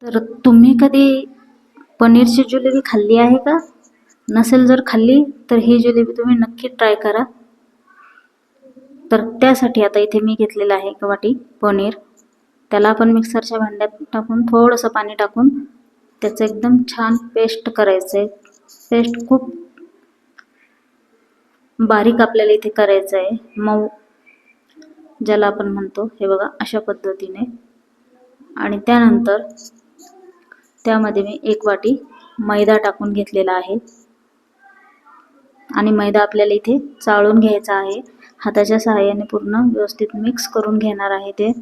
तर तुम्ही कधी पनीरची जिलेबी खाल्ली आहे का? नसेल जर खाल्ली तर ही जिलेबी तुम्ही नक्की ट्राय करा. तर त्यासाठी आता इथे मी घेतलेलं आहे 1 वाटी पनीर. त्याला आपण मिक्सरच्या भांड्यात टाकून थोडंसं पाणी टाकून त्याचं एकदम छान पेस्ट करायचं आहे. पेस्ट खूप बारीक आपल्याला इथे करायचं आहे, मऊ ज्याला आपण म्हणतो. हे बघा अशा पद्धतीने. आणि त्यानंतर त्यामध्ये मी 1 वाटी मैदा टाकून घेतलेला आहे. आणि मैदा आपल्याला इथे चाळून घ्यायचा आहे. हाताच्या सहाय्याने पूर्ण व्यवस्थित मिक्स करून घेणार आहे ते.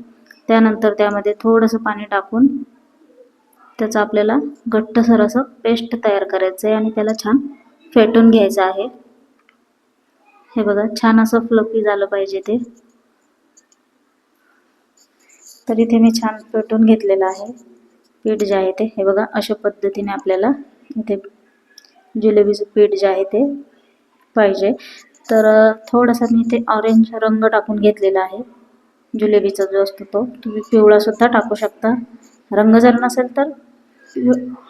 त्यानंतर त्यामध्ये थोडंसं पाणी टाकून त्याचं आपल्याला घट्टसर असं पेस्ट तयार करायचं आहे आणि त्याला छान फेटून घ्यायचं आहे. हे बघा छान असं फ्लफी झालं पाहिजे ते. तर इथे मी छान फेटून घेतलेलं आहे पीठ जे आहे ते. हे बघा अशा पद्धतीने आपल्याला इथे जिलेबीचं पीठ जे आहे ते पाहिजे. तर थोडासा मी इथे ऑरेंज रंग टाकून घेतलेला आहे. जिलेबीचा जो असतो तो तुम्ही पिवळा सुद्धा टाकू शकता. रंग जर नसेल तर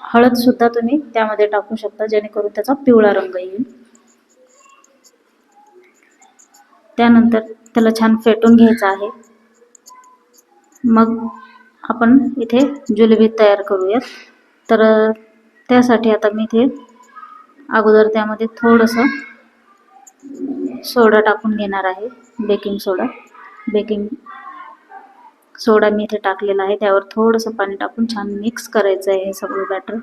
हळद सुद्धा तुम्ही त्यामध्ये टाकू शकता, जेणेकरून त्याचा पिवळा रंग येईल. त्यानंतर त्याला छान फेटून घ्यायचं आहे. मग आपण इथे जिलेबी तयार करूयात. तर त्यासाठी आता मी इथे अगोदर त्यामध्ये थोडंसं सोडा टाकून घेणार आहे, बेकिंग सोडा. बेकिंग सोडा मी इथे टाकलेला आहे. त्यावर थोडंसं पाणी टाकून छान मिक्स करायचं आहे हे सगळं बॅटर.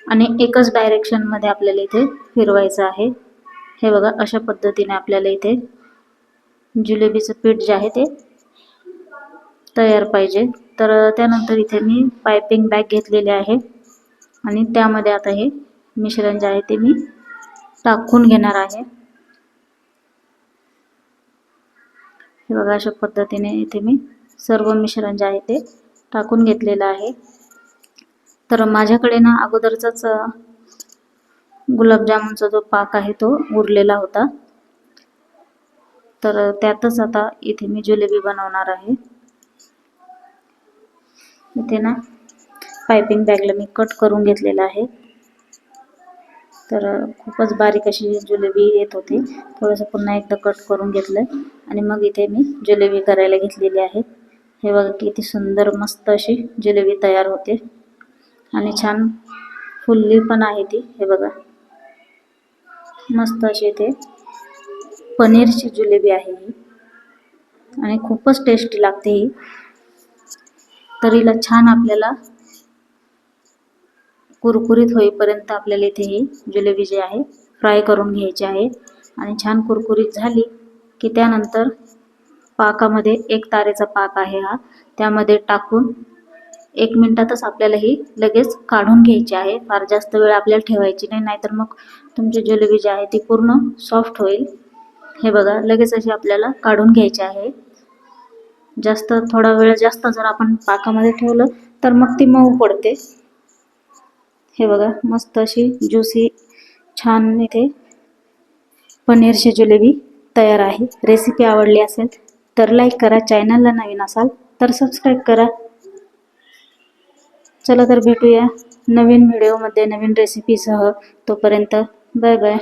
आणि एकच डायरेक्शनमध्ये आपल्याला इथे फिरवायचं आहे. हे बघा अशा पद्धतीने आपल्याला इथे जिलेबीचं पीठ जे आहे ते तयार पाहिजे. तर त्यानंतर इथे मी पायपिंग बॅग घेतलेली आहे आणि त्यामध्ये आता हे मिश्रण जे आहे ते मी टाकून घेणार आहे. हे बघा अशा पद्धतीने इथे मी सर्व मिश्रण जे आहे ते टाकून घेतलेलं आहे. तर माझ्याकडे ना अगोदरचाच गुलाबजामुनचा जो पाक आहे तो उरलेला होता. तर त्यातच आता इथे मी जिलेबी बनवणार आहे. इथे ना पायपिंग बॅगला मी कट करून घेतलेला आहे. तर खूपच बारीक अशी जिलेबी येत होती. थोडंसं पुन्हा एकदा कट करून घेतलं आणि मग इथे मी जिलेबी करायला घेतलेली आहे. हे बघा किती सुंदर मस्त अशी जिलेबी तयार होते आणि छान फुलली पण आहे ती. हे बघा मस्त अशी इथे पनीरची जिलेबी आहे ही आणि खूपच टेस्टी लागते ही. तर हिला छान आपल्याला कुरकुरीत होईपर्यंत आपल्याला इथे ही जिलेबी जी आहे फ्राय करून घ्यायची आहे. आणि छान कुरकुरीत झाली की त्यानंतर पाकामध्ये 1 तारेचा पाक आहे हा, त्यामध्ये टाकून 1 मिनिटातच आपल्याला ही लगेच काढून घ्यायची आहे. फार जास्त वेळ आपल्याला ठेवायची नाही, नाहीतर मग तुमची जिलेबी जी आहे ती पूर्ण सॉफ्ट होईल. हे बघा लगेच अशी आपल्याला काढून घ्यायची आहे. थोडा वेळ जास्त जर आपण पाकामध्ये ठेवलं तर मग ती मऊ पडते. हे बघा मस्त अशी ज्युसी छान इथे पनीरची जिलेबी तयार आहे. रेसिपी आवडली असेल तर लाईक करा. चॅनलला नवीन असाल तर सबस्क्राईब करा. चला तर भेटूया नवीन व्हिडिओमध्ये नवीन रेसिपीसह. तोपर्यंत बाय बाय.